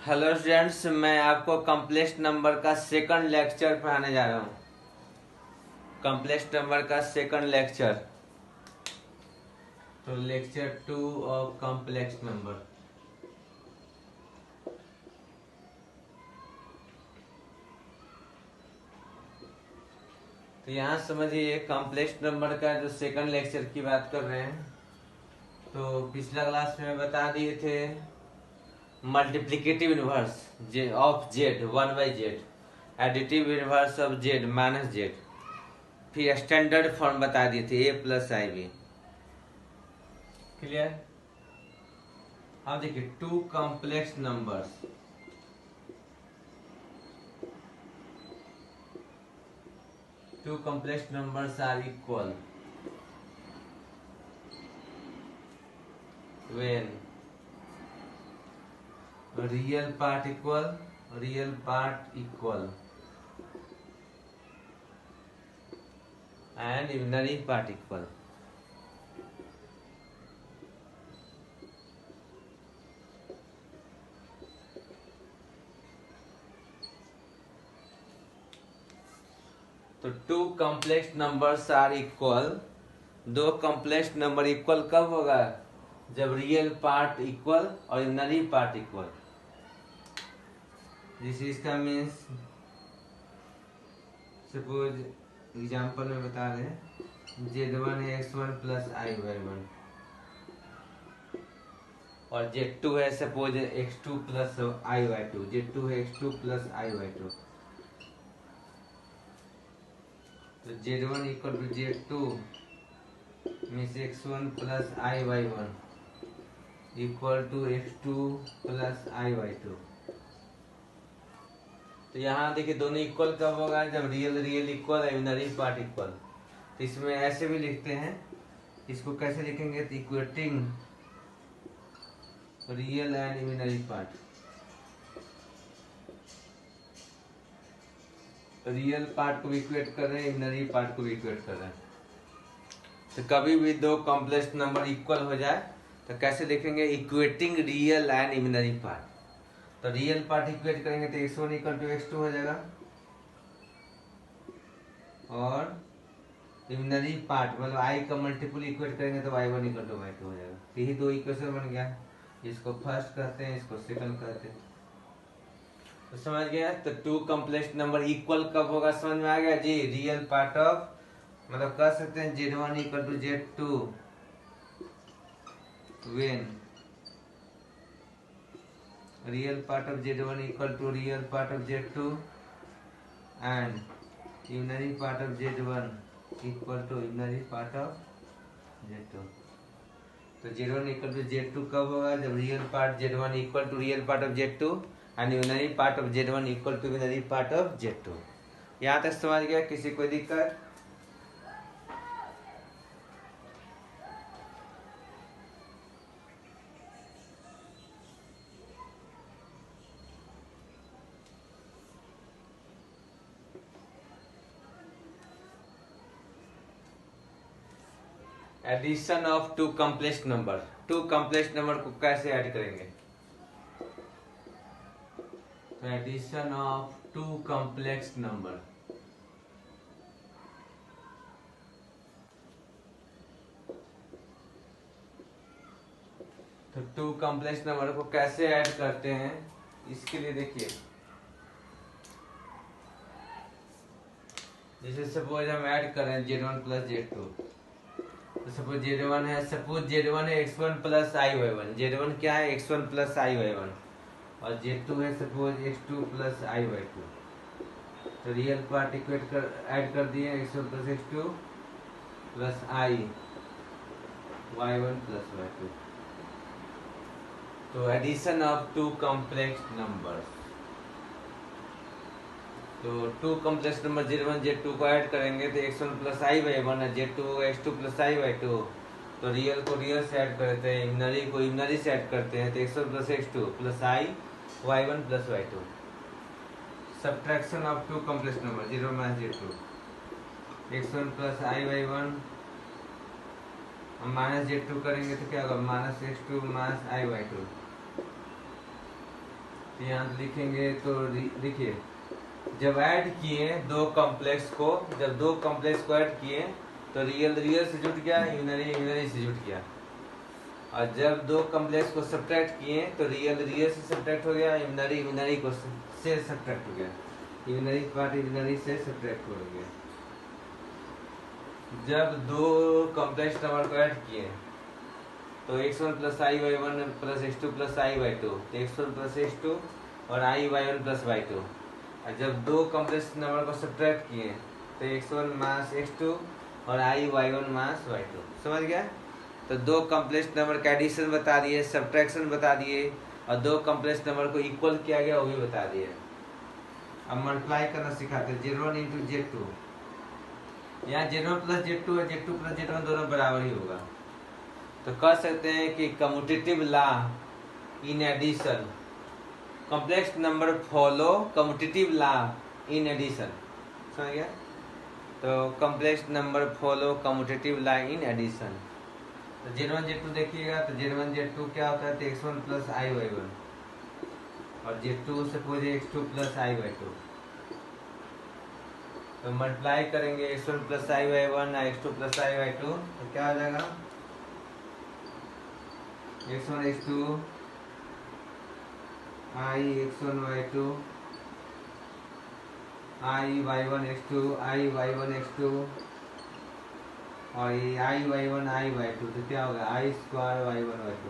Hello students, मैं आपको complex number का सेकंड लेक्चर पढ़ाने जा रहा हूँ। कॉम्प्लेक्स नंबर का सेकंड लेक्चर, तो लेक्चर 2 ऑफ कॉम्प्लेक्स नंबर। तो यहाँ समझिए, कॉम्प्लेक्स नंबर का जो सेकंड लेक्चर की बात कर रहे हैं। तो पिछला क्लास में बता दिए थे मल्टीप्लिकेटिव इनवर्स जे of Z 1/z, additive inverse of Z -z, फिर स्टैंडर्ड फॉर्म बता दिए थे a+ib। क्लियर। अब देखिए, two complex numbers, two complex numbers are equal when real part equal and imaginary part equal। तो two complex numbers are equal, दो complex number equal कब होगा? जब रियल पार्ट इक्वल और imaginary part equal. This is का means, suppose example में बता रहे हैं z1 है x1 प्लस i/1 और z2 है suppose x2 plus i/2, z2 है x2 प्लस i/2। तो z1 equal to z2 means x1 plus i/1 equal to x2 plus i/2। तो यहाँ देखिए, दोनों इक्वल कब होगा? जब रियल इक्वल और इमेजिनरी पार्ट इक्वल। तो इसमें ऐसे भी लिखते हैं, इसको कैसे लिखेंगे? तो equating real and imaginary part. Real part को भी इक्वेट कर रहे हैं, इमेजिनरी पार्ट को भी इक्वेट कर रहे हैं। तो कभी भी दो कॉम्प्लेक्स नंबर इक्वल हो जाए तो कैसे लिखेंगे? Equating real and imaginary part. तो रियल पार्ट इक्वेट करेंगे तो x1 इक्वल टू x2 हो जाएगा और इमेजिनरी पार्ट मतलब i का मल्टीपल इक्वेट करेंगे तो y1 इक्वल टू y2 हो जाएगा। यही दो इक्वेशन बन गया। इसको फर्स्ट कहते हैं, इसको सेकंड कहते हैं। तो समझ गया। तो टू कॉम्प्लेक्स नंबर इक्वल कब होगा? समझ में आ गया जी। रियल पार्ट ऑफ मतलब कह सकते हैं z1 equal to z2 when real part of z1 equal to real part of z2 and imaginary part of z1 equal to imaginary part of z2। तो z1 equal to z2 कब होगा? जब real part z1 equal to real part of z2 and imaginary part of z1 equal to imaginary part of z2। यहाँ तक समझ गया? किसी कोई दिक्कत? Addition of two complex number. Two complex number को कैसे ऐड करेंगे? तो addition of two complex number, तो टू कॉम्प्लेक्स नंबर को कैसे ऐड करते हैं? इसके लिए देखिए, जैसे सपोज हम ऐड करें z1 प्लस z2। तो सपोज z1 है x1 प्लस i/1। z1 क्या है? x1 प्लस i/1 और z2 है सपोज x2 प्लस i/2। तो रियल पार्ट इक्वेट कर ऐड कर दिए, x1 plus x2 plus y1 plus y2। तो addition of two complex numbers, तो two complex number z1 z2 को ऐड करेंगे तो x1 प्लस i/1 है, z2 होगा x2 प्लस i/2। तो रियल को रियल से ऐड करते हैं, इमेजिनरी को इमेजिनरी से ऐड करते हैं, तो x1 plus x2 plus i y1 plus y2। Subtraction of two complex number z1 minus z2, x1 plus i/1 minus z2 करेंगे तो क्या होगा? Minus x2 minus i/2। तो यहाँ लिखेंगे तो देखिए, जब ऐड किए दो कॉम्प्लेक्स को, जब दो कॉम्प्लेक्स को ऐड किए तो रियल रियल से जुट गया, यूनरी यूनरी से जुट गया। और जब दो कॉम्प्लेक्स को सब्ट्रैक्ट किए तो रियल रियल से सब्ट्रैक्ट हो गया, यूनरी यूनरी को से सब्ट्रैक्ट हो गया, यूनरी पार्ट यूनरी से सब्ट्रैक्ट हो गया। जब दो कॉम्प्लेक्स नंबर को ऐड किए तो x1 प्लस आई y one plus x2 plus आई वाई टू, तो x1 प्लस x2 और i y one plus y two. और जब दो कॉम्प्लेक्स नंबर को सब्ट्रैक्ट किए तो x1 माइनस x2 और i y one minus y two. समझ गया? तो दो कॉम्प्लेक्स नंबर का एडिशन बता दिए, सब्ट्रैक्शन बता दिए, और दो कॉम्प्लेक्स नंबर को इक्वल किया गया वो भी बता दिए। अब मल्टीप्लाई करना सिखाते हैं, Z1 इंटू Z2। यहाँ Z1 प्लस Z2 और Z2 प्लस Z1 दोनों बराबर ही होगा। तो कह सकते हैं कि commutative law in addition, complex number follow commutative law in addition. समझ गया? तो complex number follow commutative law in addition. तो Z1 Z2 देखिएगा, तो Z1 Z2 क्या होता है, तो x1 प्लस आई वाई वन, और Z2 सपोज x2 प्लस आई वाई टू। तो मल्टीप्लाई करेंगे x1 प्लस आई वाई वन और x2 प्लस आई वाई टू, तो क्या हो जाएगा, x1 x2 i x1 y2 i y1 x2 i y1 x2 और ये i y1 i y2, तो क्या होगा i square y1 y2।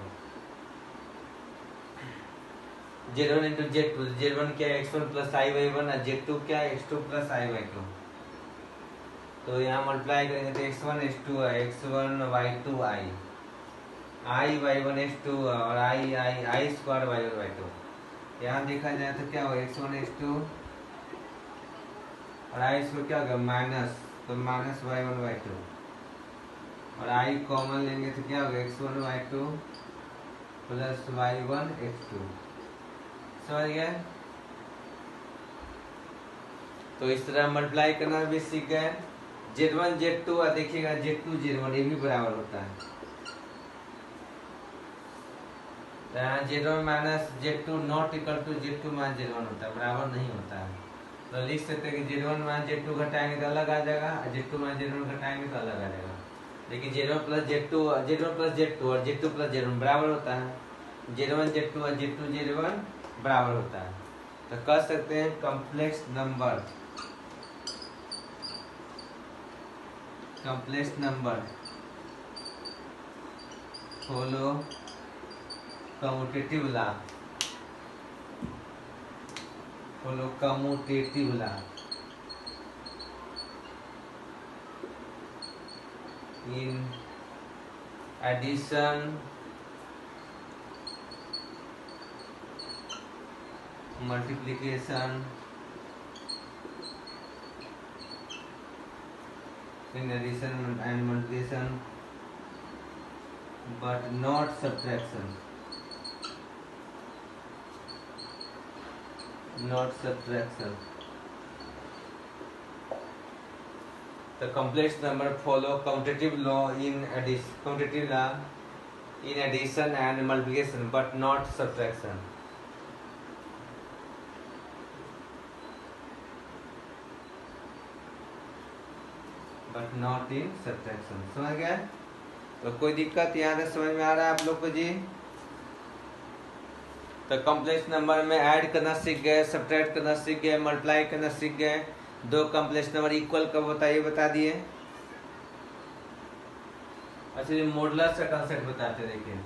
Z1 into Z2, Z1 क्या है x1 प्लस आई वाई वन और Z2 क्या है x2 प्लस आई वाई टू। तो यहाँ मल्टीप्लाई करेंगे तो x1 x2 है, x1 y2 i y1 x2 और i स्क्वायर y1 y2। यहाँ देखा जाए तो क्या होगा x1 x2 और i स्क्वायर क्या होगा माइनस, तो माइनस y1 y2, और i कॉमन लेंगे तो क्या होगा x1 y2 plus y1 x2। समझ गए? तो इस तरह मल्टीप्लाई करना भी सीख गए। Z1 Z2 और देखिएगा Z2 Z1 ये भी बराबर होता है। Z1 minus Z2 not equal to Z2 minus Z1 होता है, बराबर नहीं होता है। तो लिख सकते हैं कि Z1 माइनस Z2 घटाएंगे तो अलग आ जाएगा, और Z2 माइनस Z1 घटाएंगे तो अलग आ जाएगा। लेकिन Z1 प्लस Z2 और Z2 प्लस Z1 बराबर होता है, Z1 Z2 और Z2 Z1 बराबर होता है। तो कह सकते हैं complex number follow commutative law, in addition, multiplication, and multiplication, but not subtraction. The complex number follow commutative law in addition and multiplication, but not subtraction. But not in subtraction. समझ गए? तो कोई दिक्कत यहाँ तक समझ में आ रहा है आप लोग को जी? तो कॉम्प्लेक्स नंबर में ऐड करना सीख गए, सब्ट्रैक्ट करना सीख गए, मल्टीप्लाई करना सीख गए। दो कॉम्प्लेक्स नंबर इक्वल कब होता है ये बता दिए। अच्छा, ये मॉडुलस का कांसेप्ट बताते देखिए।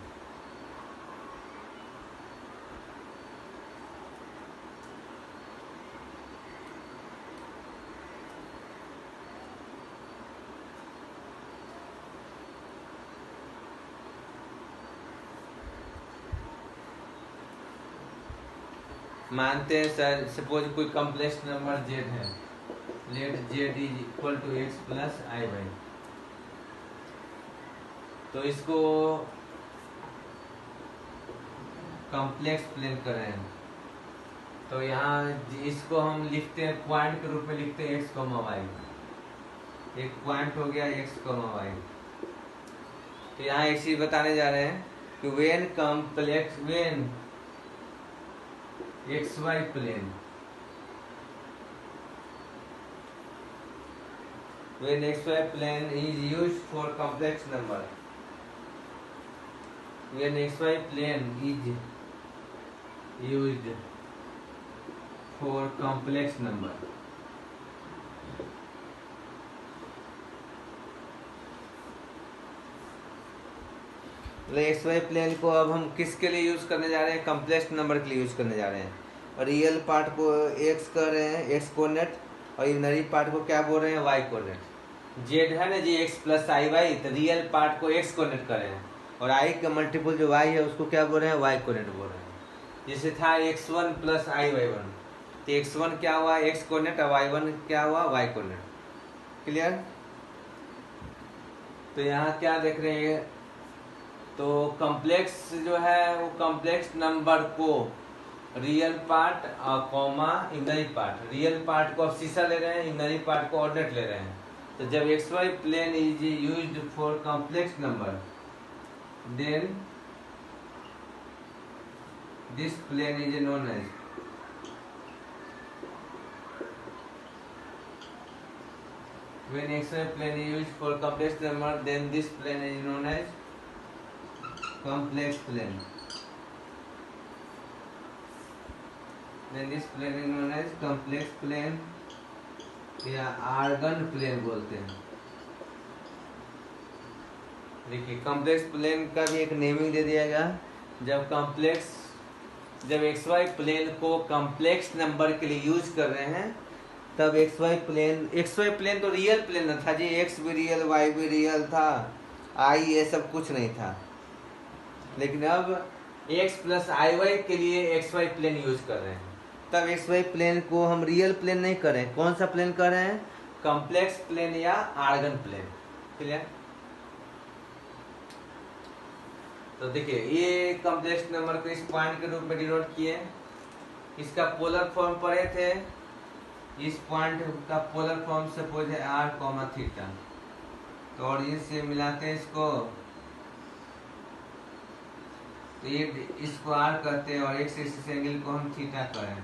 मानते हैं सर, सपोज कोई कॉम्प्लेक्स नंबर z है, let z is equal to x plus I Y. तो इसको कॉम्प्लेक्स प्लेन करें, तो यहाँ इसको हम लिखते हैं पॉइंट के रूप में, लिखते हैं x, y। एक पॉइंट हो गया x, y। तो यहाँ एक चीज बताने जा रहे हैं कि XY plane. When XY plane is used for complex number. When XY plane is used for complex number. X Y plane को अब हम किसके लिए यूज करने जा रहे हैं? कम्प्लेक्स नंबर के लिए यूज करने जा रहे हैं। और रियल पार्ट को एक्स कर रहे हैं, एक्स कोऑर्डिनेट, और इमेजिनरी पार्ट को क्या बोल रहे हैं? Y coordinate. जेड है ना जी, एक्स प्लस आई वाई, तो रियल पार्ट को एक्स कोऑर्डिनेट कर रहे हैं, और आई का मल्टीपल जो वाई है उसको क्या बोल रहे हैं? वाई कोऑर्डिनेट बोल रहे हैं। जैसे था x1 प्लस आई वाई वन, तो x1 क्या हुआ? एक्स कोऑर्डिनेट, और y1 क्या हुआ? Y coordinate. क्लियर? तो यहाँ क्या देख रहे हैं? तो कॉम्प्लेक्स जो है वो कॉम्प्लेक्स नंबर को real part comma imaginary part, real part को अब शीशा ले रहे हैं, इमेजिनरी पार्ट को ऑर्डिनेट ले रहे हैं। तो जब X Y plane is used for complex number, then this plane is known as when xy plane is used for complex number, then this plane is known as complex plane. Then this plane is known as complex plane या argon plane बोलते हैं। देखिए complex plane का भी एक naming दे दिया गया। जब एक्स वाई प्लेन को कॉम्प्लेक्स नंबर के लिए यूज कर रहे हैं, तब एक्स वाई प्लेन तो रियल प्लेन था जी, एक्स भी रियल, वाई भी रियल था, आई ये सब कुछ नहीं था। लेकिन अब एक्स प्लस आई वाई के लिए एक्स वाई प्लेन यूज कर रहे हैं, तब एक्स वाई प्लेन को हम रियल प्लेन नहीं कर रहे हैं। कौन सा प्लेन कर रहे हैं? कॉम्प्लेक्स प्लेन या आर्गन प्लेन। क्लियर? तो देखिए ये कॉम्प्लेक्स नंबर को इस पॉइंट के रूप में डिनोट किए, इसका पोलर फॉर्म पढ़े थे। इस पॉइंट का पोलर फॉर्म सपोज है आर कॉमा थीटा, तो ऑरिजिन से मिलाते हैं इसको, तो ये इसको आर कहते हैं, और एक्स एक्सिस एंगल को हम थीटा करें,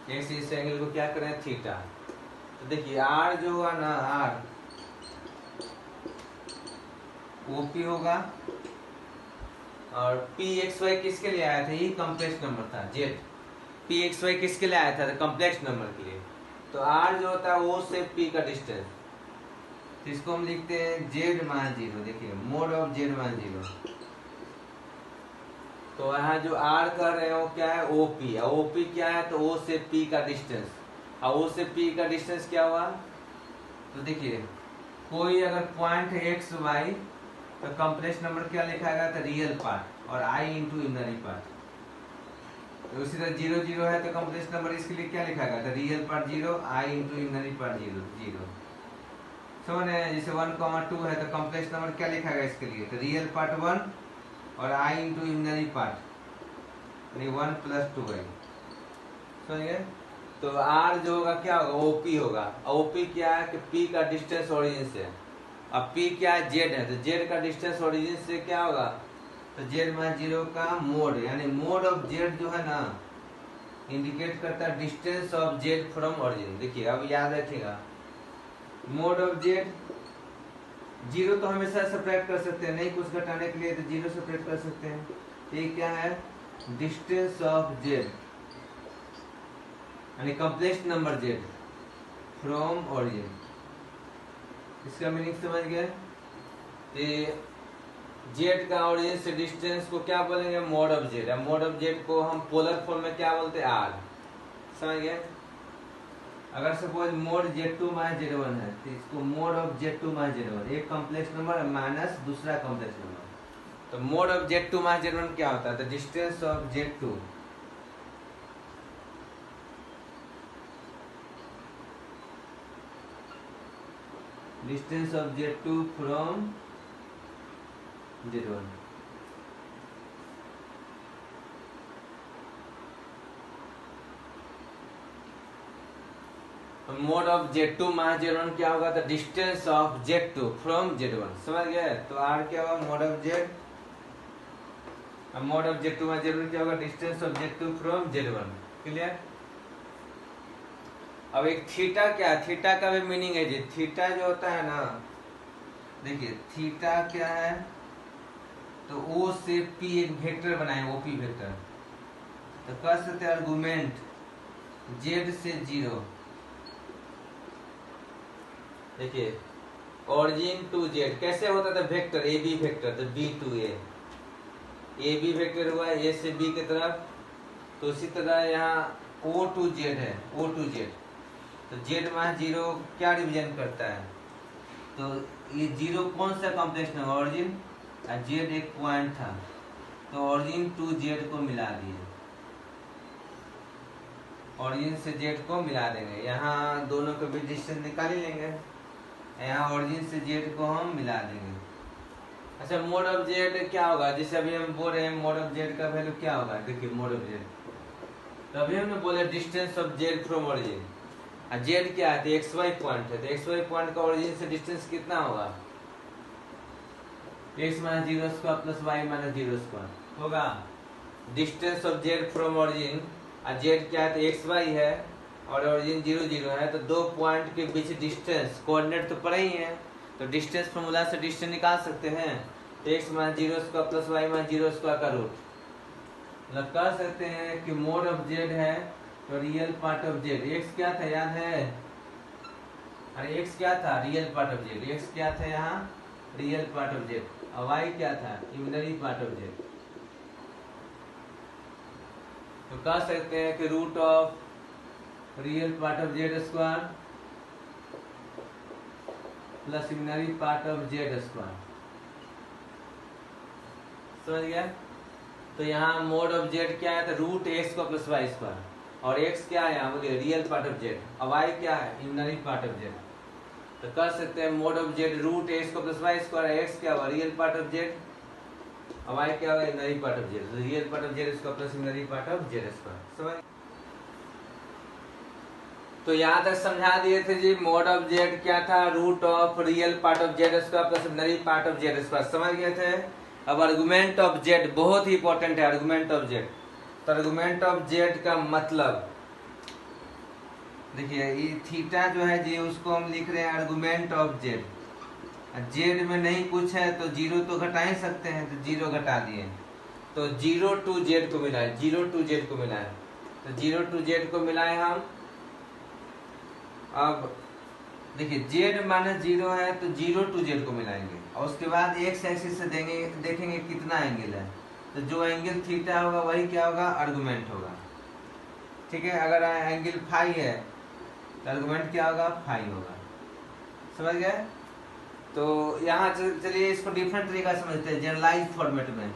एक्स एक्सिस एंगल को क्या करें? थीटा। तो देखिए आर जो होगा ना, आर ओपी होगा, और पी एक्स वाई किसके लिए आया था? ये कॉम्प्लेक्स नंबर था, जेड। पी एक्स वाई किसके लिए आया था? कॉम्प्लेक्स नंबर के लिए। तो आर जो होता है ओ से पी का डिस्टेंस, तो इसको हम लिखते हैं जेड मान जीरो। देखिए मोड ऑफ जेड मान जीरो, तो यहाँ जो आर कर रहे हो क्या है? ओपी। ओपी क्या है? तो ओ से पी का डिस्टेंस, और ओ से पी का डिस्टेंस क्या हुआ? तो देखिए कोई अगर पॉइंट एक्स वाई, तो कॉम्प्लेक्स नंबर क्या लिखा गया था? रियल पार्ट, और आई इंटू इमेजिनरी पार्ट। तो उसी तरह 0 0 है तो कॉम्प्लेक्स नंबर इसके लिए क्या लिखा गया था? रियल पार्ट 0, आई इंटू इमेजिनरी पार्ट 0 0। समझ रहे हैं? जैसे 1, 2 है तो कॉम्प्लेक्स नंबर क्या लिखा गया इसके लिए? तो रियल पार्ट 1 और आई इंटू इमेजिनरी पार्ट, यानी 1 + 2i। समझिए? तो आर जो होगा क्या होगा? ओपी होगा। ओपी क्या है? कि पी का डिस्टेंस ओरिजिन से, अब पी क्या है? जेड है, तो जेड का डिस्टेंस ओरिजिन से क्या होगा? तो जेड मान जीरो का मोड, यानी मोड ऑफ जेड जो है ना, इंडिकेट करता है distance of Z from origin. देखिए अब याद रखिएगा, मोड ऑफ जेड जीरो तो हमेशा सब्ट्रैक्ट कर सकते हैं, नहीं कुछ घटाने के लिए तो जीरो सब्ट्रैक्ट कर सकते हैं। ये क्या है? डिस्टेंस ऑफ जेड, यानी complex number Z from origin. इसका मीनिंग समझ गए? जेड का ओरिजिन से डिस्टेंस को क्या बोलेंगे? Mode of Z. Mode of Z को हम पोलर फॉर्म में क्या बोलते हैं? आर। समझ गए? अगर suppose mode Z2 minus Z1 है, तो इसको mode of Z2 minus Z1, एक कॉम्प्लेक्स नंबर माइनस दूसरा कॉम्प्लेक्स नंबर, तो mod of Z2 minus Z1 क्या होता है? तो distance of Z2 distance of Z2 from Z1। Mode of Z2 minus Z1 क्या होगा? तो distance of Z2 from Z1। समझ गए? तो R क्या होगा? मोड ऑफ Z अब mode of Z2 minus Z1 क्या होगा, distance of Z2 from Z1। Clear. अब एक थीटा क्या है, थीटा का भी मीनिंग है जी। थीटा जो होता है ना, देखिए थीटा क्या है, तो O से P एक वेक्टर बनाए, OP वेक्टर। तो कर सकते हैं आर्गुमेंट Z से 0। देखिए ऑरिजिन टू Z कैसे होता था, वेक्टर AB वेक्टर, तो B to A, AB vector हुआ A से B की तरफ। तो उसी तरह यहाँ O टू Z है, O टू Z, तो Z माइनस 0 क्या रिप्रेजेंट करता है, तो ये 0 कौन सा कॉम्प्लेक्स नंबर, ऑरिजिन, और Z एक पॉइंट था, तो ऑरिजिन टू Z को मिला दिए, ऑरिजिन से Z को मिला देंगे। यहाँ दोनों के बीच डिस्टेंस निकाल ही लेंगे, यहाँ ऑरिजिन से Z को हम मिला देंगे। अच्छा मोड ऑफ Z क्या होगा, जैसे अभी हम बोल रहे हैं मोड ऑफ Z का वैल्यू क्या होगा, देखिए मोड ऑफ Z, तो अभी हमने बोले distance of Z from origin, और Z क्या है, तो XY पॉइंट है, तो XY पॉइंट का ऑरिजिन से डिस्टेंस कितना होगा, x minus 0 square plus y minus 0 square होगा। Distance of Z from origin, और Z क्या है, तो XY है और ऑरिजिन 0 0 है, तो दो पॉइंट के बीच डिस्टेंस, कोऑर्डिनेट तो पड़े ही है, तो डिस्टेंस फॉर्मूला से डिस्टेंस निकाल सकते हैं, तो x minus 0 square plus y minus 0 square का रूट, मतलब कह सकते हैं कि मोड ऑफ Z है तो real part of Z, x क्या था याद है, अरे x क्या था, real part of Z, x क्या था यहाँ, रियल पार्ट ऑफ Z, और y क्या था, इमेजिनरी पार्ट ऑफ Z। तो कह सकते हैं कि root of real part of Z square plus imaginary part of Z square, समझ गया। तो यहाँ मोड ऑफ Z क्या है, तो रूट x को प्लस y स्क्वायर, और x क्या है यहाँ बोलिए, रियल पार्ट ऑफ Z, और y क्या है, इमेजिनरी पार्ट ऑफ Z। तो कर सकते हैं mod of Z root x को प्लस y स्क्वायर, x क्या हुआ, रियल पार्ट ऑफ Z, और y क्या होगा, imaginary part of Z, real part of Z square plus imaginary part of Z square, समझ। तो यहाँ तक समझा दिए थे जी, मोड ऑफ Z क्या था, root of real part of Z square plus imaginary part of Z square, समझ गए थे। अब आर्गुमेंट ऑफ Z बहुत ही इंपॉर्टेंट है, आर्गुमेंट ऑफ Z। तो आर्गुमेंट ऑफ Z का मतलब देखिए, ये थीटा जो है जी, उसको हम लिख रहे हैं आर्गुमेंट ऑफ Z। Z में नहीं कुछ है तो 0 तो घटा ही सकते हैं, तो 0 घटा दिए, तो 0 टू Z को मिला है, 0 टू Z को मिला है, तो 0 टू Z को मिलाए हम। अब देखिए Z माइनस 0 है, तो 0 टू Z को मिलाएंगे, और उसके बाद x एक्सिस से देखेंगे कितना एंगल है, तो जो एंगल थीटा होगा वही क्या होगा, आर्गुमेंट होगा, ठीक है। अगर एंगल फाई है तो आर्गुमेंट क्या होगा, फाई होगा, समझ गए। तो यहाँ चलिए इसको डिफरेंट तरीका समझते हैं, जनरलाइज फॉर्मेट में।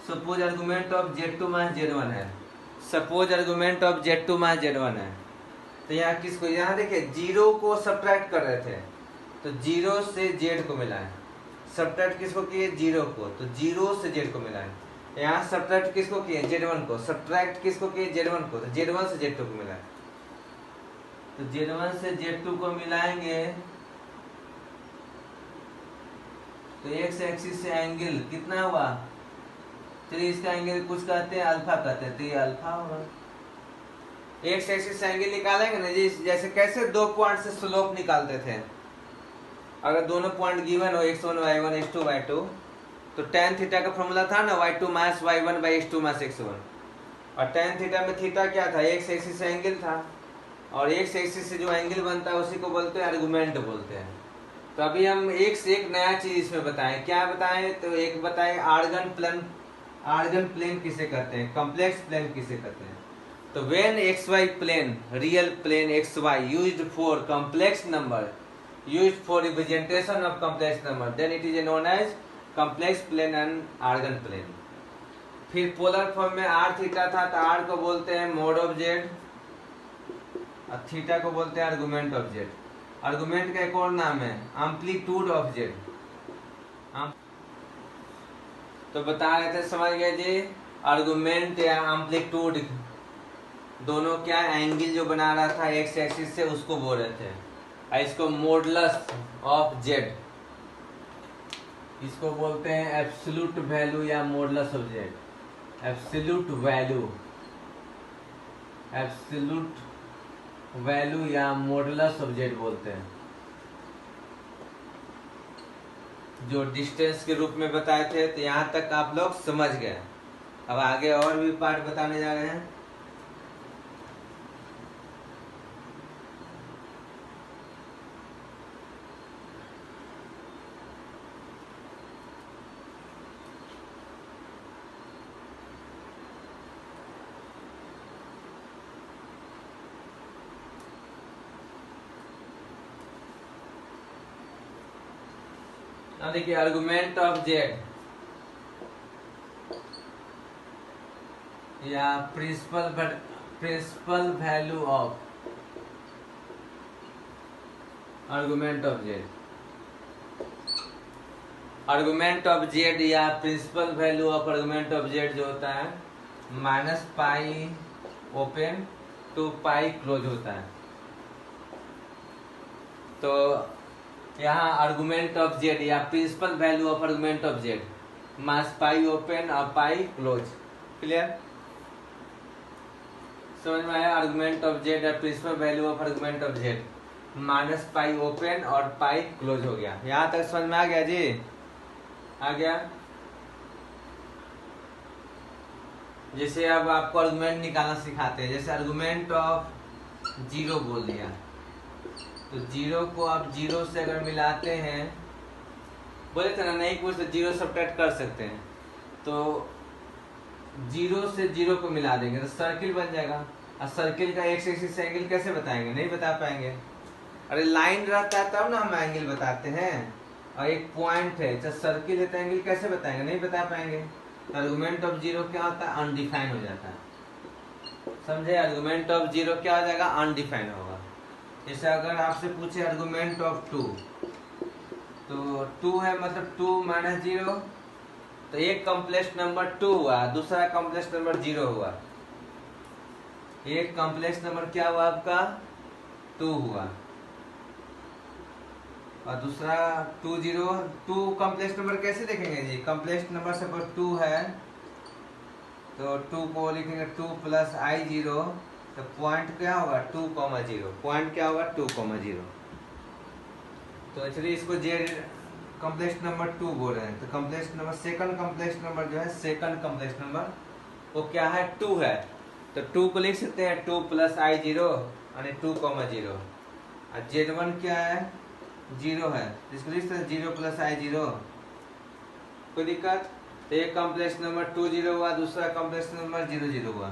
Suppose argument of Z2 minus Z1 है, suppose argument of Z2 minus Z1 है, तो यहाँ किसको, यहाँ देखिए 0 को सब्ट्रैक्ट कर रहे थे, तो 0 से Z को मिला है, सब्ट्रैक्ट किसको किए, 0 को, तो 0 से Z को मिला है। यहाँ सब्ट्रैक्ट किसको किए, Z1 को, सब्ट्रैक्ट किसको किए, Z1 को, तो Z1 से Z2 को मिला है, तो Z1 से Z2 को मिलाएंगे, तो x एक्सिस से एंगल कितना हुआ, चलिए इसका एंगल कुछ कहते हैं अल्फा कहते हैं, तो ये अल्फा होगा। x एक्सिस से एंगल निकालेंगे ना जी, जैसे कैसे दो पॉइंट से स्लोप निकालते थे, अगर दोनों पॉइंट गिवन हो x1 y1 x2 y2, तो tan थीटा का फॉर्मूला था ना y2 minus y1 by x2 minus x1, और tan थीटा में थीटा क्या था, x एक्सिस से एंगल था, और x एक्सिस से जो एंगल बनता है उसी को बोलते हैं आर्गुमेंट बोलते हैं। तो अभी हम एक से एक नया चीज इसमें बताएं, क्या बताएं, तो एक बताएं आर्गन प्लेन किसे कहते हैं, कॉम्प्लेक्स प्लेन किसे कहते हैं। तो when xy plane, real plane xy used for complex number, used for representation of complex number, then it is known as complex plane and Argand plane. फिर पोलर फॉर्म में r theta था, तो r को बोलते हैं mod of Z, और theta को बोलते हैं आर्गुमेंट ऑफ Z। आर्गुमेंट का एक और नाम है एम्पलीट्यूड ऑफ Z। तो बता रहे थे, समझ गए जी, आर्गुमेंट या एम्पलीट्यूड दोनों क्या एंगल जो बना रहा था x एक्सिस से उसको बोल रहे थे, और इसको मॉडुलस ऑफ Z, इसको बोलते हैं एब्सोल्यूट वैल्यू या modulus of Z। Absolute value, absolute value या मॉडुलस ऑफ जेड बोलते हैं, जो डिस्टेंस के रूप में बताए थे। तो यहाँ तक आप लोग समझ गए। अब आगे और भी पार्ट बताने जा रहे हैं। अब देखिए आर्गुमेंट ऑफ जेड या principal value of argument of z, argument of z या principal value of argument of z जो होता है minus pi open to pi close होता है। तो यहाँ आर्गुमेंट ऑफ जेड या principal value of argument of z minus pi open और पाई क्लोज। क्लियर, समझ में आया? आर्गुमेंट ऑफ जेड या principal value of argument of z minus pi open और पाई क्लोज हो गया। यहाँ तक समझ में आ गया जी? आ गया। जैसे अब आपको आर्गुमेंट निकालना सिखाते हैं, जैसे आर्गुमेंट ऑफ जीरो बोल दिया, तो जीरो को आप जीरो से अगर मिलाते हैं, बोले थे ना नहीं कुछ तो जीरो सब्ट्रैक्ट कर सकते हैं, तो जीरो से जीरो को मिला देंगे तो सर्किल बन जाएगा। और सर्किल का एक्स एक्सिस से एंगल कैसे बताएंगे? नहीं बता पाएंगे। अरे लाइन रहता है तब ना हम एंगल बताते हैं, और एक पॉइंट है, जब सर्किल है तो एंगल कैसे बताएंगे? नहीं बता पाएंगे। आर्गुमेंट ऑफ जीरो क्या होता है? अनडिफाइन हो जाता है। समझे? आर्गुमेंट ऑफ जीरो क्या हो जाएगा? अनडिफाइन होगा। जैसे अगर आपसे पूछे आर्गुमेंट ऑफ टू, तो टू है मतलब टू माइनस जीरो, तो एक कॉम्प्लेक्स नंबर टू हुआ, दूसरा कॉम्प्लेक्स नंबर जीरो हुआ। एक कॉम्प्लेक्स नंबर क्या हुआ आपका? टू हुआ, और दूसरा two zero. Two complex number कैसे देखेंगे जी? कॉम्प्लेक्स नंबर सपोज टू है, तो टू को लिखेंगे टू प्लस आई जीरो, तो पॉइंट क्या होगा? Two comma zero. पॉइंट क्या होगा? Two comma zero. तो एक्चुअली इसको जेड कॉम्प्लेक्स नंबर टू बोल रहे हैं। तो complex number second complex number जो है, सेकंड कॉम्प्लेक्स नंबर वो क्या है? टू है। तो टू को लिख सकते हैं टू प्लस आई जीरो यानी टू कॉमा जीरो। और जेड वन क्या है? जीरो है, इसको लिख सकते हैं जीरो प्लस आई जीरो। कोई दिक्कत? तो एक कॉम्प्लेक्स नंबर टू जीरो हुआ, दूसरा कॉम्प्लेक्स नंबर जीरो जीरो हुआ।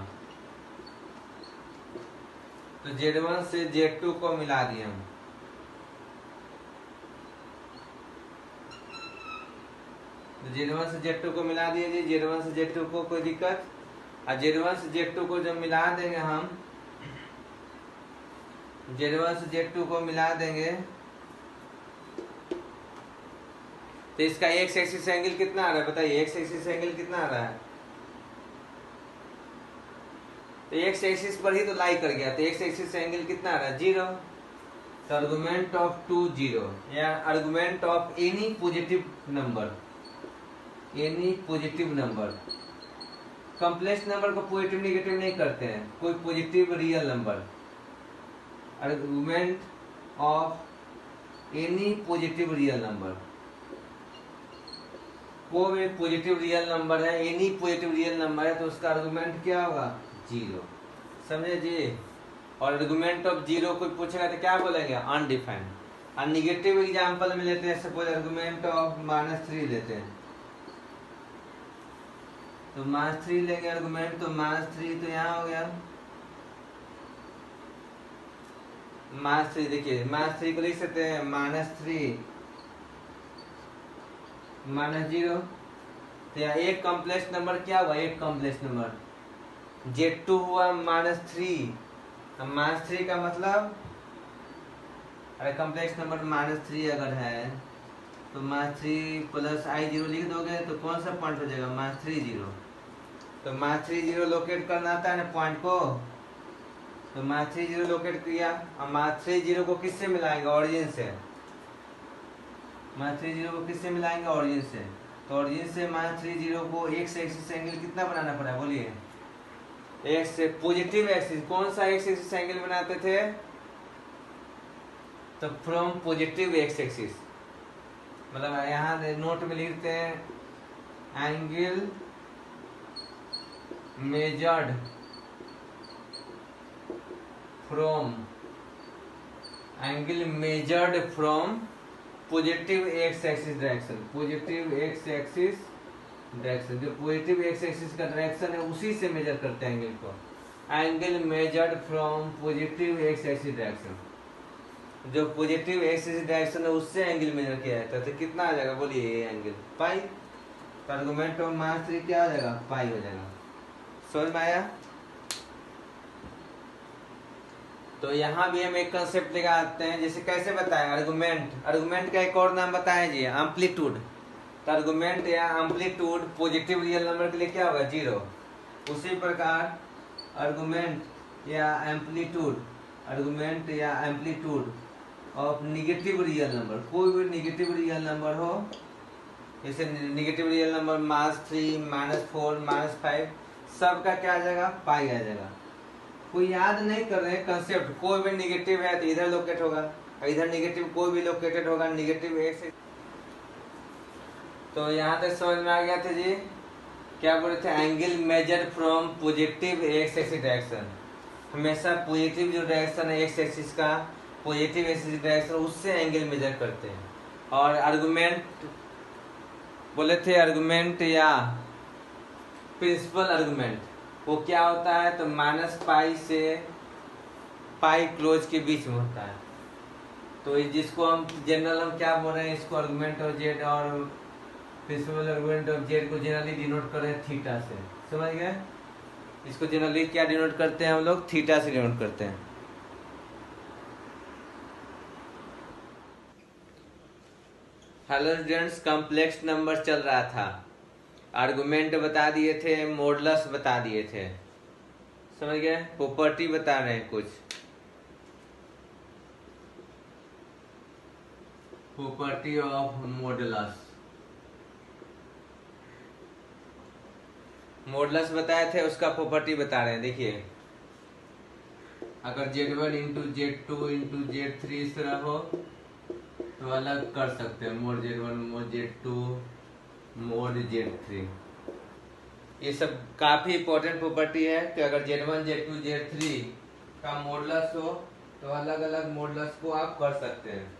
तो जेड वन से जेड टू को मिला दिए हम। तो जेड वन से जेड टू को मिला दिए जी, जेड वन से जेड टू को। कोई दिक्कत? और जेड वन से जेड टू को जब मिला देंगे हम, जेड वन से जेड टू को मिला देंगे, तो इसका एक्स एक्सिस एंगल कितना आ रहा है? बताइए, एक्स एक्सिस एंगल कितना आ रहा है? तो एक्स एक्सिस पर ही तो लाई कर गया, तो एक्स एक्सिस एंगल कितना आ रहा है? जीरो। तो आर्गुमेंट ऑफ टू जीरो या argument of any positive number, any positive number. Complex number को पॉजिटिव नेगेटिव नहीं करते हैं, कोई positive real number. Argument of any positive real number, वो भी पॉजिटिव रियल नंबर है, एनी पॉजिटिव रियल नंबर है, तो उसका आर्गुमेंट क्या होगा? जीरो। समझे जी? और आर्गुमेंट ऑफ जीरो कोई पूछेगा तो क्या बोलेंगे? अनडिफाइंड। और निगेटिव एग्जांपल में लेते हैं, suppose argument of minus three लेते हैं, तो माइनस थ्री लेंगे आर्गुमेंट, तो माइनस थ्री तो यहाँ हो गया माइनस थ्री। देखिए माइनस थ्री को लिख सकते हैं माइनस थ्री माइनस जीरो। तो यहाँ एक कॉम्प्लेक्स नंबर क्या हुआ? एक कॉम्प्लेक्स नंबर जेड टू हुआ माइनस थ्री। माइनस थ्री का मतलब, अरे कॉम्प्लेक्स नंबर माइनस थ्री अगर है तो minus three plus I zero लिख दोगे तो कौन सा पॉइंट हो जाएगा? Minus three zero. तो माइनस थ्री जीरो लोकेट करना आता है ना पॉइंट को, तो माइनस थ्री जीरो लोकेट किया, और माइनस थ्री जीरो को किससे मिलाएंगे? ऑरिजिन से। माइनस थ्री जीरो को किससे मिलाएंगे? ऑरिजिन से। तो ऑरिजिन से -3 को एक्स एक्सिस एंगल कितना बनाना पड़ा बोलिए? X positive axis. कौन सा एक्स एक्सिस एंगल बनाते थे? तो फ्रॉम पॉजिटिव एक्स एक्सिस, मतलब यहाँ नोट में लिखते हैं angle measured from positive x axis direction. Positive x axis direction, जो पॉजिटिव एक्स एक्सिस का डायरेक्शन है उसी से मेजर करते हैं एंगल को। Angle measured from positive x axis direction, जो पॉजिटिव एक्सिस डायरेक्शन है उससे एंगल मेजर किया जाता है। तो कितना आ जाएगा बोलिए? ये एंगल पाई। तो आर्गुमेंट ऑफ -3 क्या हो जाएगा? पाई हो जाएगा। समझ में आया? तो यहाँ भी हम एक कंसेप्ट लगाते हैं, जैसे कैसे बताएं? आर्गुमेंट का एक और नाम बताएं जी, एम्पलीट्यूड। तो आर्गुमेंट या एम्पलीट्यूड पॉजिटिव रियल नंबर के लिए क्या होगा? 0। उसी प्रकार आर्गुमेंट या amplitude of negative real number, कोई भी निगेटिव रियल नंबर हो, जैसे निगेटिव रियल नंबर -3, -4, -5, सबका क्या आ जाएगा? पाई आ जाएगा। कोई याद नहीं कर रहे कंसेप्ट, कोई भी निगेटिव है तो इधर लोकेट होगा, इधर निगेटिव कोई भी लोकेटेड होगा निगेटिव एक्स। तो यहाँ तक समझ में आ गया था जी? क्या बोले थे? Angle measure from positive x axis direction. हमेशा पॉजिटिव जो डायरेक्शन है एक्स एक्सिस का, पॉजिटिव एक्सिस डायरेक्शन, उससे एंगल मेजर करते हैं। और आर्गुमेंट बोले थे, आर्गुमेंट या प्रिंसिपल आर्गुमेंट, वो क्या होता है? तो -पाई से पाई क्लोज के बीच में होता है। तो जिसको हम जनरल हम क्या बोल रहे हैं, इसको आर्गुमेंट ऑफ जेड और प्रिंसिपल आर्गुमेंट ऑफ जेड को जनरली डिनोट कर रहे हैं थीटा से। समझ गए? इसको जनरली क्या डिनोट करते हैं हम लोग? थीटा से डिनोट करते हैं। हेलो स्टूडेंट्स, कॉम्प्लेक्स नंबर चल रहा था, आर्गुमेंट बता दिए थे, मॉडुलस बता दिए थे। समझ गए? प्रॉपर्टी बता रहे हैं कुछ, प्रॉपर्टी ऑफ मॉडुलस। मॉडुलस बताए थे, उसका प्रॉपर्टी बता रहे हैं। देखिए, अगर Z1 into Z2 into Z3 इस तरह हो तो अलग कर सकते हैं, mode Z1 mode Z2 mode Z3। ये सब काफी इंपॉर्टेंट प्रॉपर्टी है कि अगर Z1 Z2 Z3 का मॉडुलस हो तो अलग अलग मॉडुलस को आप कर सकते हैं,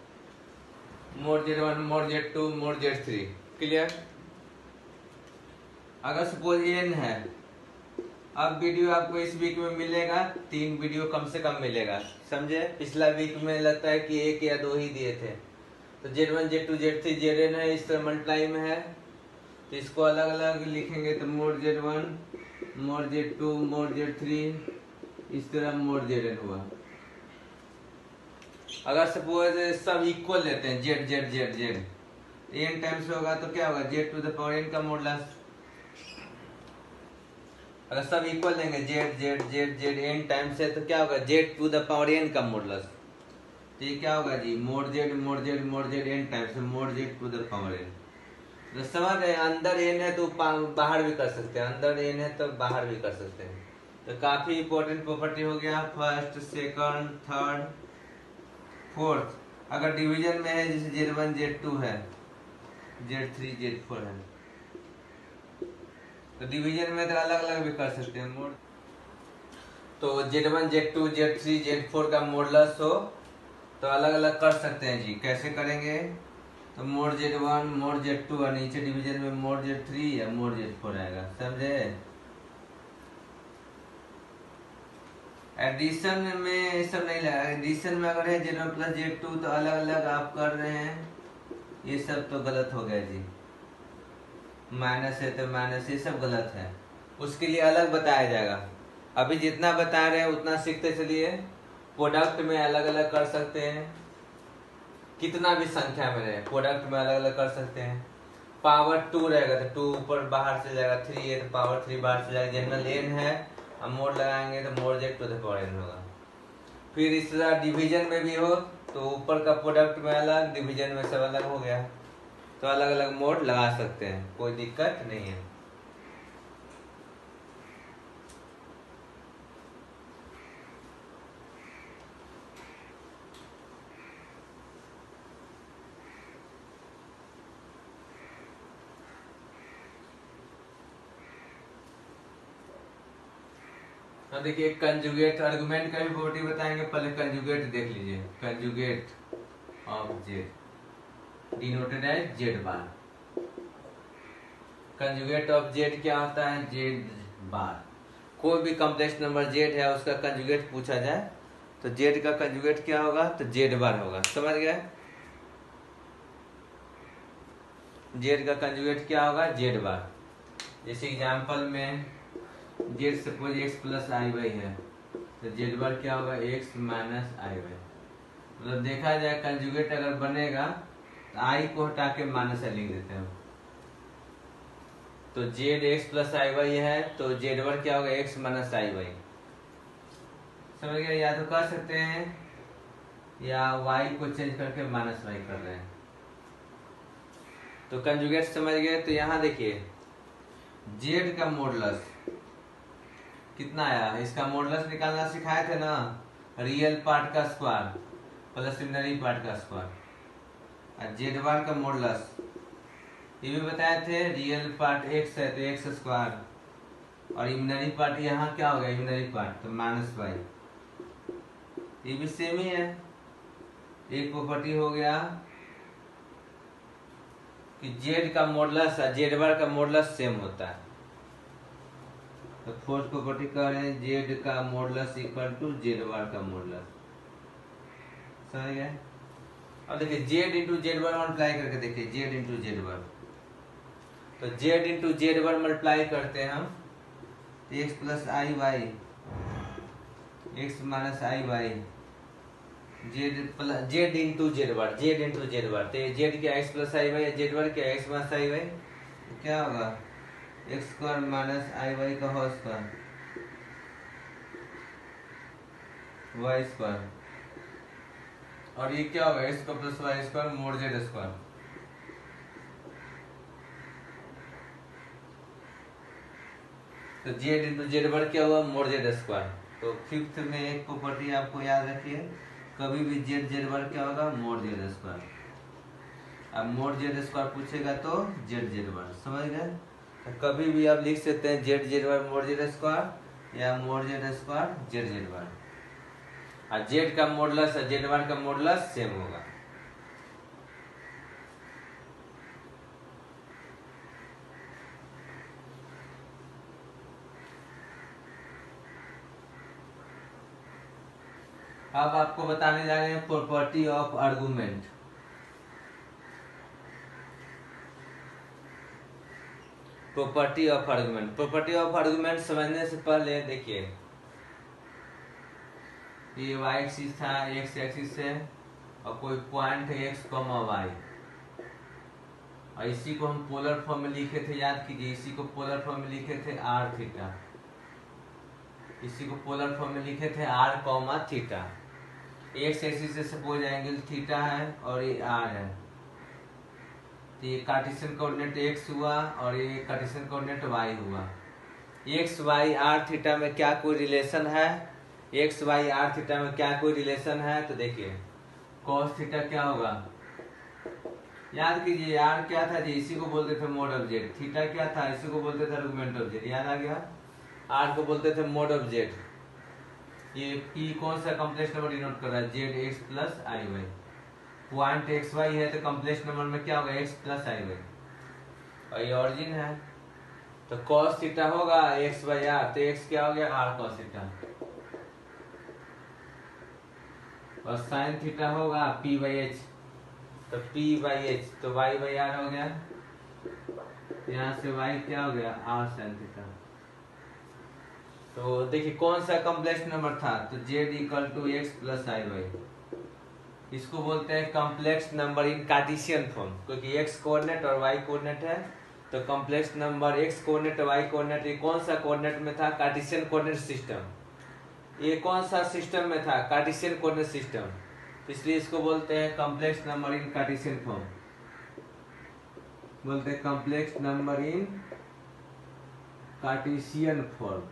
mode Z1 mode Z2 mode Z3। Clear? अगर सपोज n है, अब वीडियो आपको इस वीक में मिलेगा, 3 वीडियो कम से कम मिलेगा। समझे? पिछला वीक में लगता है कि 1 या 2 ही दिए थे। तो Z1 Z2 Z3 Zn है, इस तरह मल्टीप्लाई में है, तो इसको अलग अलग लिखेंगे। तो mode Z1 mode Z2 mode Z3, इस तरह मोड Zn हुआ। अगर सपोज सब इक्वल लेते हैं, Z Z Z Z n times होगा तो क्या होगा? Z to the power n का मॉडुलस। अगर सब इक्वल लेंगे Z Z Z Z n times है तो क्या होगा? Z to the power n का मॉडुलस। तो ये क्या होगा जी? Mod Z mod Z mod Z n times mod Z to the power n। तो समझ रहे हैं? अंदर n है तो बाहर भी कर सकते हैं, अंदर n है तो बाहर भी कर सकते हैं। तो काफी इंपॉर्टेंट प्रॉपर्टी हो गया, फर्स्ट सेकंड थर्ड फोर्थ। अगर डिवीजन में है, जैसे Z1 Z2 है, Z3 Z4 है, तो डिवीजन में तो अलग अलग भी कर सकते हैं मोड। तो Z1 Z2 Z3 Z4 का मॉडुलस हो तो अलग अलग कर सकते हैं जी। कैसे करेंगे? तो मोड Z1 मोड Z2 और नीचे डिवीजन में मोड Z3 या मोड Z4 आएगा। समझे? एडिशन में सब नहीं लगा, एडिशन में अगर है Z1 प्लस Z2 तो अलग अलग आप कर रहे हैं, ये सब तो गलत हो गया जी। माइनस है तो माइनस, ये सब गलत है, उसके लिए अलग बताया जाएगा। अभी जितना बता रहे हैं उतना सीखते चलिए। प्रोडक्ट में अलग अलग कर सकते हैं, कितना भी संख्या में रहे प्रोडक्ट में अलग अलग कर सकते हैं। पावर 2 रहेगा तो 2 ऊपर बाहर से जाएगा, 3 है तो पावर 3 बाहर से जाएगा। जनरल n है, हम मोड लगाएंगे तो mod Z to the power n होगा। फिर इस तरह डिवीजन में भी हो तो ऊपर का प्रोडक्ट में अलग, डिवीजन में सब अलग हो गया। तो अलग अलग मोड लगा सकते हैं, कोई दिक्कत नहीं है। हाँ देखिए, कंजुगेट आर्गुमेंट का भी प्रॉपर्टी बताएंगे, पहले कंजुगेट देख लीजिए। Conjugate of Z denoted as Z bar. Conjugate of Z क्या होता है? Z bar. कोई भी कॉम्प्लेक्स नंबर जेड है उसका कंजुगेट पूछा जाए तो जेड का कंजुगेट क्या होगा? तो जेड बार होगा। समझ गए? जेड का कंजुगेट क्या होगा? जेड बार। जैसे एग्जांपल में जेड सपोज एक्स प्लस आई वाई है तो जेड बार क्या होगा? X minus i Y. मतलब देखा जाए कंजुगेट अगर बनेगा तो आई को हटा के माइनस आई लिख देते हैं। तो जेड एक्स प्लस आई वाई है तो जेड बार क्या होगा? X minus i Y. समझ गए? या तो कर सकते हैं या वाई को चेंज करके माइनस वाई कर रहे हैं। तो कंजुगेट समझ गए? तो यहाँ देखिए जेड का मॉडुलस कितना आया? इसका मॉडुलस निकालना सिखाए थे ना, रियल पार्ट का स्क्वायर प्लस इमेजिनरी पार्ट का स्क्वायर। और जेड बार का मॉडुलस ये भी बताए थे, रियल पार्ट एक्स है तो एक्स स्क्वायर और इमेजिनरी पार्ट यहाँ क्या होगा? इमेजिनरी पार्ट तो माइनस वाई। ये भी सेम ही है। एक प्रॉपर्टी हो गया कि जेड का मॉडुलस और जेड बार का मॉडुलस सेम होता है। तो फोर्थ प्रॉपर्टी कह रहे हैं जेड का मॉडुलस इक्वल टू जेड बार का मॉडुलस। समझ गए? अब देखिए जेड इंटू जेड बार मल्टीप्लाई करके देखिए, जेड इंटू जेड बार। तो जेड इंटू जेड बार मल्टीप्लाई करते हैं हम तो x plus I Y x minus i Y Z into z bar, Z into z बार। तो जेड क्या? एक्स प्लस आई वाई, जेड बार क्या? X minus i Y. तो क्या होगा? X square minus i y का होल स्क्वायर वाई स्क्वायर। और ये क्या होगा? एक्स का plus y square mod z square. तो जेड इंटू जेड बार क्या हुआ? Mod z square. तो फिफ्थ में एक प्रॉपर्टी आपको याद रखिए, कभी भी जेड जेड बार क्या होगा? Mode z square. अब मोड जेड स्क्वायर पूछेगा तो जेड जेड बार। समझ गए? तो कभी भी आप लिख सकते हैं z z bar mod z square या mod z square z z bar. और जेड का मॉडुलस और जेड बार का मॉडुलस सेम होगा। अब आपको बताने जा रहे हैं property of argument. Property of argument. Property of argument समझने से पहले देखिए, ये y एक्सिस था, x एक्सिस है और कोई पॉइंट है x, y और इसी को हम पोलर फॉर्म में लिखे थे। याद कीजिए, इसी को पोलर फॉर्म में लिखे थे r थीटा। इसी को पोलर फॉर्म में लिखे थे r, थीटा। x एक्सिस से सपोज एंगल थीटा है और ये r है, तो ये कार्टेशियन कोऑर्डिनेट x हुआ और ये कार्टेशियन कोऑर्डिनेट y हुआ। x y r थीटा में क्या कोई रिलेशन है? x y r थीटा में क्या कोई रिलेशन है? तो देखिए cos थीटा क्या होगा? याद कीजिए r क्या था जी? इसी को बोलते थे मोड ऑफ जेड। थीटा क्या था? इसी को बोलते थे आर्गुमेंट ऑफ जेड। याद आ गया? r को बोलते थे मोड ऑफ जेड। ये p कौन सा कॉम्प्लेक्स नंबर डिनोट कर रहा है? जेड एक्स प्लस आई वाई। पॉइंट एक्स वाई है तो कॉम्प्लेक्स नंबर में क्या होगा? एक्स प्लस आई वाई। और ये ऑरिजिन है तो cos थीटा होगा एक्स बाई आर, तो एक्स क्या हो गया? R cos theta. और साइन थीटा होगा पी बाई एच, तो पी बाई एच तो वाई बाई आर हो गया। यहाँ से वाई क्या हो गया? R sine theta. तो देखिए कौन सा कॉम्प्लेक्स नंबर था? तो z equal to x plus I y. इसको बोलते हैं complex number in cartesian form, क्योंकि एक्स कोऑर्डिनेट और वाई कोऑर्डिनेट है। तो complex number x coordinate y coordinate ये कौन सा कोऑर्डिनेट में था? Cartesian coordinate system. ये कौन सा सिस्टम में था? Cartesian coordinate system. इसलिए इसको बोलते हैं complex number in cartesian form. बोलते हैं complex number in cartesian form.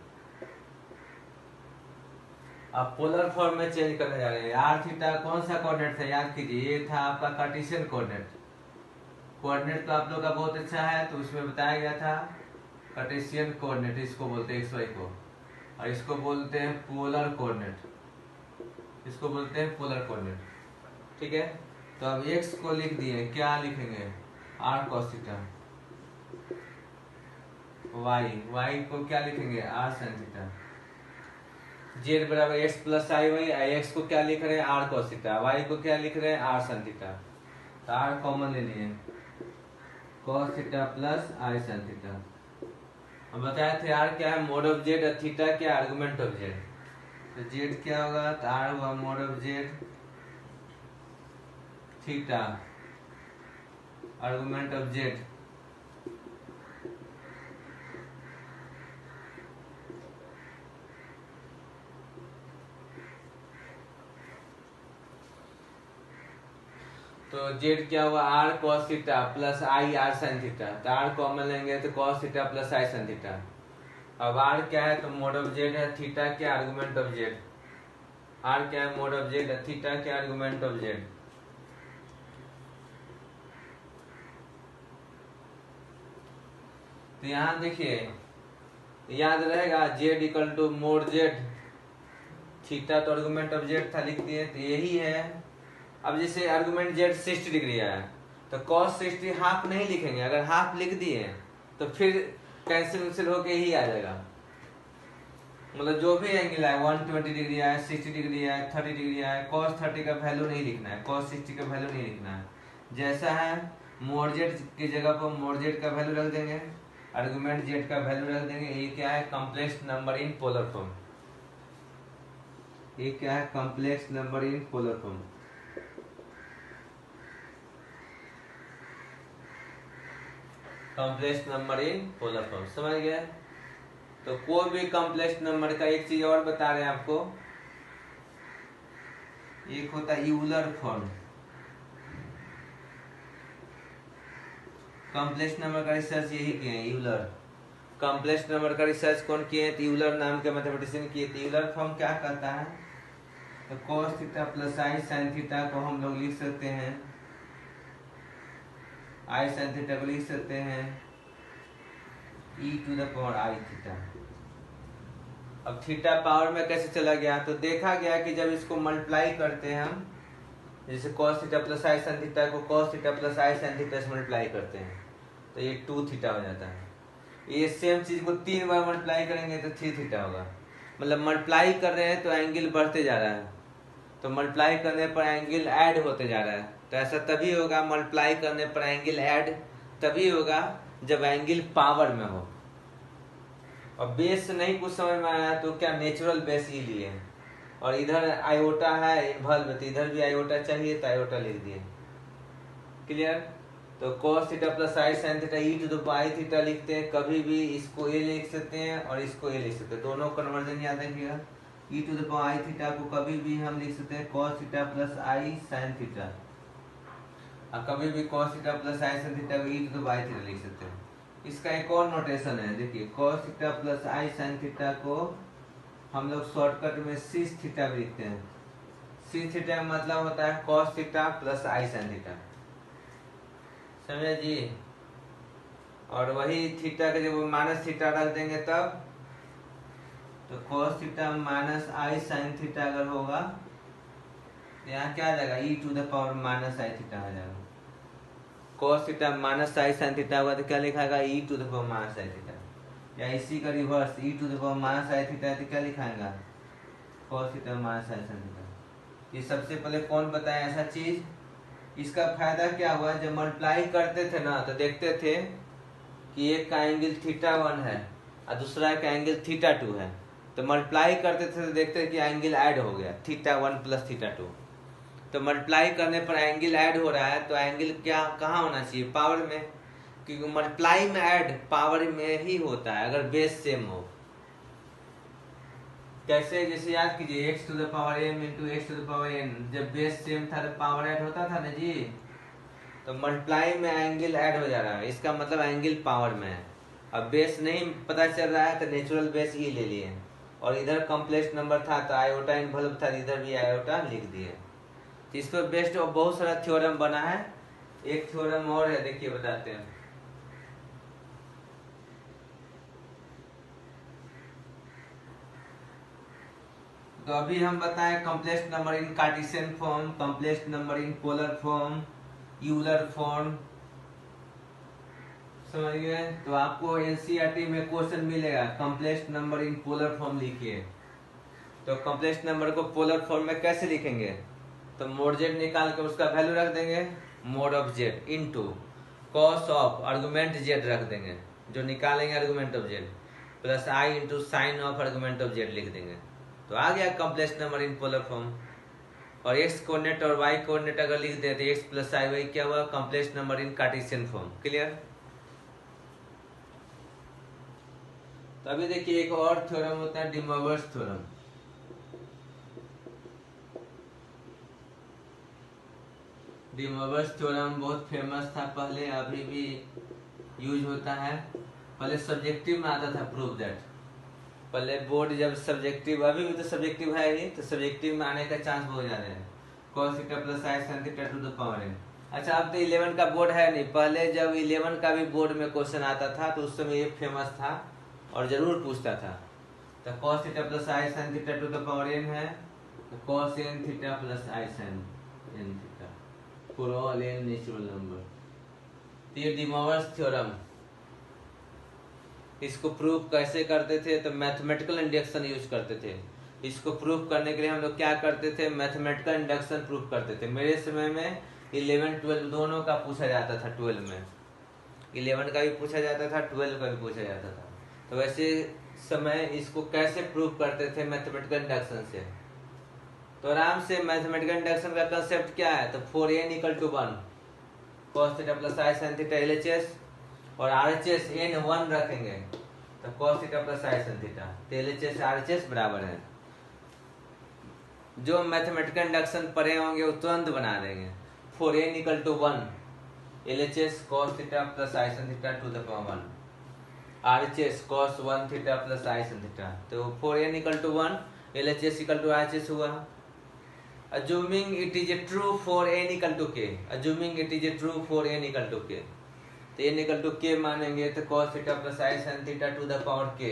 अब पोलर फॉर्म में चेंज करने जा रहे हैं। आर थीटा कौन सा कोऑर्डिनेट था, याद कीजिए, ये था आपका कार्टेशियन कोऑर्डिनेट। कोऑर्डिनेट तो आप लोग का बहुत अच्छा है, तो उसमें बताया गया था कार्टेशियन कोऑर्डिनेट, इसको बोलते हैं XY को, और इसको बोलते हैं पोलर कोऑर्डिनेट, इसको बोलते हैं पोलर कोऑर्डिनेट। ठीक है, तो अब x को लिख दिए, क्या लिखेंगे, r cos थीटा। y को क्या लिखेंगे, r sin थीटा। z बराबर x प्लस आई वाई, x को क्या लिख रहे हैं, r cos थीटा, y को क्या लिख रहे हैं, r sin थीटा। तो r कॉमन ले लिए, cos theta plus i sin theta. हम बताए थे r क्या है, मोड ऑफ z, थीटा क्या, आर्गुमेंट ऑफ z। तो z क्या होगा, तो r हुआ mode of z, theta argument of z। तो z क्या हुआ, r cos theta plus i r sin theta. तो r कॉमन लेंगे तो cos theta plus i sin theta. अब r क्या है, तो मोड ऑफ z है, थीटा क्या, आर्गुमेंट ऑफ z। r क्या है, मोड ऑफ z, थीटा क्या, आर्गुमेंट ऑफ z। तो यहाँ देखिए, याद रहेगा z equal to mod z, theta तो आर्गुमेंट ऑफ z था, लिख दिए, तो यही है। अब जैसे आर्गुमेंट z 60 डिग्री आया, तो cos 60 हाफ नहीं लिखेंगे, अगर हाफ लिख दिए तो फिर कैंसिल होके ही आ जाएगा। मतलब जो भी एंगल आए, 120 डिग्री आए, 60 डिग्री आए, 30 डिग्री आए, cos 30 का वैल्यू नहीं लिखना है, cos 60 का वैल्यू नहीं लिखना है। जैसा है मोड z की जगह पर मोड z का वैल्यू रख देंगे, आर्गुमेंट z का वैल्यू रख देंगे। ये क्या है, complex number in polar form. ये क्या है, complex number in polar form. Complex number in polar form, समझ गए। तो कोई भी कॉम्प्लेक्स नंबर का एक चीज और बता रहे हैं आपको, एक होता है यूलर फॉर्म। कॉम्प्लेक्स नंबर का रिसर्च यही किए हैं, यूलर। कॉम्प्लेक्स नंबर का रिसर्च कौन किए हैं, यूलर नाम के मैथमेटिशियन किए थे। यूलर फॉर्म क्या कहता है, तो cos theta plus i sin theta को हम लोग लिख सकते हैं, i sin थीटा को लिख सकते हैं e to the power i theta. अब थीटा पावर में कैसे चला गया, तो देखा गया कि जब इसको मल्टीप्लाई करते हैं हम, जैसे cos theta plus i sin theta को cos theta plus i sin theta से मल्टीप्लाई करते हैं, तो ये 2 थीटा हो जाता है। ये सेम चीज को 3 बार मल्टीप्लाई करेंगे तो 3 थीटा होगा। मतलब मल्टीप्लाई कर रहे हैं तो एंगल बढ़ते जा रहा है, तो मल्टीप्लाई करने पर एंगल ऐड होते जा रहा है। तो ऐसा तभी होगा, मल्टीप्लाई करने पर एंगल ऐड तभी होगा जब एंगल पावर में हो। और बेस से नहीं कुछ समझ में आया तो क्या, नेचुरल बेस ही लिए, और इधर आयोटा है इन्वॉल्व, तो इधर भी आयोटा चाहिए तो आयोटा लिख दिए। क्लियर। तो cos theta plus i sin theta e to the power i theta लिखते हैं, कभी भी इसको a लिख सकते हैं और इसको a लिख सकते हैं, दोनों कन्वर्जन याद रखिएगा। e to the power i theta को कभी भी हम लिख सकते हैं cos theta plus i sin theta, और कभी भी cos theta plus i sin theta को e to the power i theta लिख सकते हैं। इसका एक और नोटेशन है, देखिए cos theta plus i sin theta को हम लोग शॉर्टकट में सिस थीटा भी लिखते हैं। सिस थीटा का मतलब होता है cos theta plus i sin theta, समझे जी। और वही थीटा के जब माइनस थीटा रख देंगे तब, तो cos theta minus i sin theta अगर होगा तो यहाँ क्या आ जाएगा, e to the power minus i theta आ जाएगा। cos theta minus i sin theta होगा तो क्या लिखाएगा, e to the power minus i theta, या इसी का reverse e to the power minus i theta तो क्या लिखाएगा, cos theta minus i sin theta. ये सबसे पहले कौन बताया ऐसा चीज। इसका फायदा क्या हुआ, जब मल्टीप्लाई करते थे ना तो देखते थे कि एक का एंगल थीटा 1 है और दूसरा का एंगल थीटा 2 है, तो मल्टीप्लाई करते थे तो देखते थे कि एंगल ऐड हो गया, थीटा 1 प्लस थीटा 2। तो मल्टीप्लाई करने पर एंगल ऐड हो रहा है, तो एंगल क्या कहाँ होना चाहिए, पावर में, क्योंकि मल्टीप्लाई में ऐड पावर में ही होता है अगर बेस सेम हो। कैसे, जैसे याद कीजिए x to the power m into x to the power n, जब बेस सेम था तो पावर ऐड होता था ना जी। तो मल्टीप्लाई में एंगल ऐड हो जा रहा है, इसका मतलब एंगल पावर में है। अब बेस नहीं पता चल रहा है तो नेचुरल बेस ई ले लिए, और इधर कॉम्प्लेक्स नंबर था तो आयोटा इन्वॉल्व था, इधर भी आयोटा लिख दिए। तो इस पर बेस्ड बहुत सारा थ्योरम बना है। एक थ्योरम और है, देखिए बताते हैं। तो अभी हम बताएं complex number in cartesian form, complex number in polar form, Euler form, समझ गए। तो आपको एनसीईआरटी में क्वेश्चन मिलेगा complex number in polar form लिखिए। तो कॉम्प्लेक्स नंबर को पोलर फॉर्म में कैसे लिखेंगे, तो मोड जेड निकाल के उसका वैल्यू रख देंगे, mode of Z into cos of argument Z रख देंगे, जो निकालेंगे argument of Z, plus I into sine of argument of Z लिख देंगे। तो आ गया complex number in polar form. और एक्स कोऑर्डिनेट और वाई कोऑर्डिनेट अगर लिख दें तो एक्स प्लस आई वाई क्या हुआ, complex number in cartesian form. Clear. तो अभी देखिए एक और थ्योरम होता है D mowers theorem. D mowers theorem बहुत फेमस था पहले, अभी भी यूज होता है। पहले सब्जेक्टिव में आता था प्रूव दैट, पहले बोर्ड जब सब्जेक्टिव, अभी भी तो सब्जेक्टिव है ही, तो सब्जेक्टिव में आने का चांस बहुत ज्यादा है। cos theta plus i sin theta to the power n। अच्छा अब तो 11 का बोर्ड है नहीं, पहले जब 11 का भी बोर्ड में क्वेश्चन आता था तो उस समय ये फेमस था और जरूर पूछता था। तो cos theta plus i sin theta to the power n है, तो cos n theta plus i sin n theta for all n natural number. ये डी मोवर्स थ्योरम। इसको प्रूफ कैसे करते थे, तो मैथमेटिकल इंडक्शन यूज करते थे। इसको प्रूफ करने के लिए हम लोग क्या करते थे, मैथमेटिकल इंडक्शन प्रूफ करते थे। मेरे समय में 11 12 दोनों का पूछा जाता था। 12 में 11 का भी पूछा जाता था, 12 का भी पूछा जाता था। तो वैसे समय इसको कैसे प्रूफ करते थे, मैथमेटिकल इंडक्शन से। तो आराम से मैथमेटिकल इंडक्शन का कंसेप्ट क्या है, तो 4n = 1 cos theta plus i sin theta LHS, और RHS n1 रखेंगे तो cos theta plus i sin theta, तो LHS RHS बराबर है। जो मैथमेटिकल इंडक्शन पढ़े होंगे वो तुरंत बना देंगे। 4n = 1 LHS cos theta plus i sin theta to the power 1, RHS cos 1 theta plus i sin theta. तो 4n = 1 LHS = RHS हुआ। Assuming it is true for n = k, assuming it is true for n = k, तो n = k मानेंगे तो cos theta plus i sin theta to the power k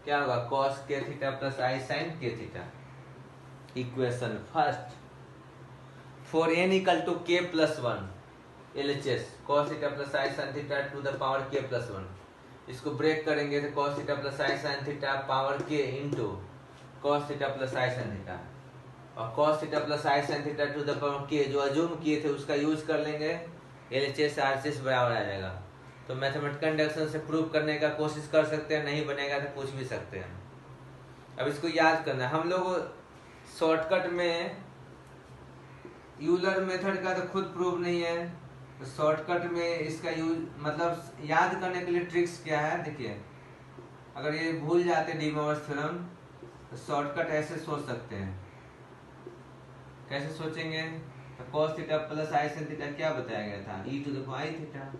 क्या होगा, cos k theta plus i sin k theta. Equation first, for n = k + 1 LHS cos theta plus i sin theta to the power k + 1, इसको break करेंगे तो cos theta plus i sin theta power k into cos theta plus i sin theta, और cos theta plus i sin theta to the power k जो assume किए थे उसका use कर लेंगे, LHS RHS बराबर आ जाएगा। तो मैथमेटिकल इंडक्शन से प्रूव करने का कोशिश कर सकते हैं, नहीं बनेगा तो पूछ भी सकते हैं। अब इसको याद करना, हम लोग शॉर्टकट में यूलर मेथड का तो खुद प्रूव नहीं है, तो शॉर्टकट में इसका यूज मतलब याद करने के लिए ट्रिक्स क्या है, देखिए अगर ये भूल जाते डी मोवर्स थ्योरम तो शॉर्टकट ऐसे सोच सकते हैं। कैसे सोचेंगे, तो cos theta plus i sin theta क्या बताया गया था, e⁻θ।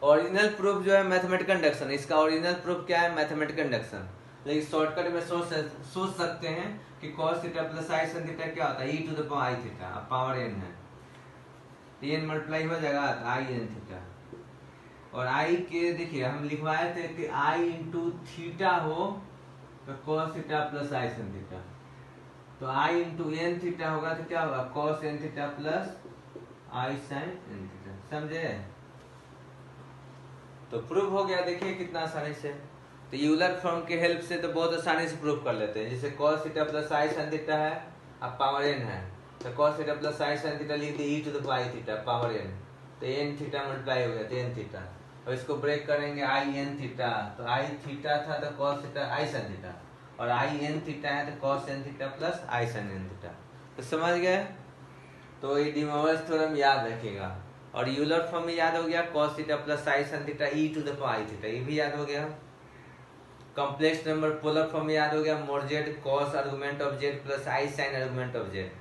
ओरिजिनल प्रूफ जो है मैथमेटिकल इंडक्शन, इसका ओरिजिनल प्रूफ क्या है, मैथमेटिकल इंडक्शन। लेकिन शॉर्टकट में सोच सकते हैं कि cos theta plus i sin theta क्या होता है, e⁻θ। अब पावर n है, n मल्टीप्लाई हो जाएगा तो आई n थीटा, और आई के देखिए हम लिखवाए थे कि आई इंटू थीटा हो तो cos theta plus i sin theta, तो आई इंटू एन थीटा होगा तो क्या होगा, cos n theta plus i sin n theta. समझे, तो प्रूव हो गया। देखिए कितना आसानी से, तो यूलर फॉर्म के हेल्प से तो बहुत आसानी से प्रूव कर लेते हैं। जैसे cos theta plus i sin theta है, अब पावर n है, तो cos theta plus i sin theta लिख दिए e⁻θ पावर n, तो n थीटा मल्टीप्लाई हो गया तो n थीटा, और इसको ब्रेक करेंगे आई n थीटा, तो आई थीटा था तो cos थीटा आई sin थीटा, और आई n थीटा है तो cos n theta plus i sin n theta. तो समझ गए, तो ये डी मोवर्स थ्योरम याद रखिएगा। और यूलर फॉर्म में याद हो गया cos theta plus i sin theta e⁻θ, ये भी याद हो गया। कॉम्प्लेक्स नंबर पोलर फॉर्म में याद हो गया, mode Z cos argument of Z plus i sin argument of Z.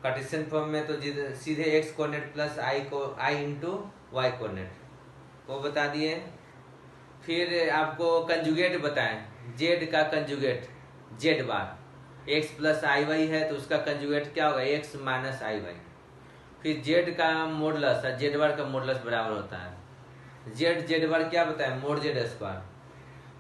Cartesian form में तो सीधे एक्स कोऑर्डिनेट प्लस आई इंटू वाई कोऑर्डिनेट वो बता दिए। फिर आपको कंजुगेट बताएं, जेड का कंजुगेट जेड बार एक्स प्लस आई वाई है तो उसका कंजुगेट क्या होगा, एक्स माइनस आई वाई। फिर जेड का मॉडुलस जेड बार का मॉडुलस बराबर होता है जेड बार क्या बताएं, मोड जेड स्क्वायर।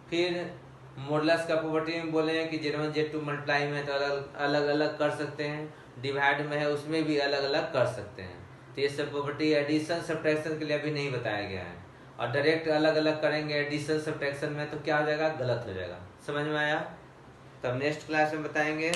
फिर मॉडुलस का प्रॉपर्टी में बोले हैं कि जेड 1 जेड 2 मल्टीप्लाई में तो अलग अलग कर सकते हैं, डिवाइड में है उसमें भी अलग अलग कर सकते हैं। तो ये सब प्रॉपर्टी एडिशन सब्ट्रैक्शन के लिए अभी नहीं बताया गया है, और डायरेक्ट अलग अलग करेंगे एडिशन सब्ट्रैक्शन में तो क्या हो जाएगा, गलत हो जाएगा। समझ में आया? तब नेक्स्ट क्लास में बताएंगे।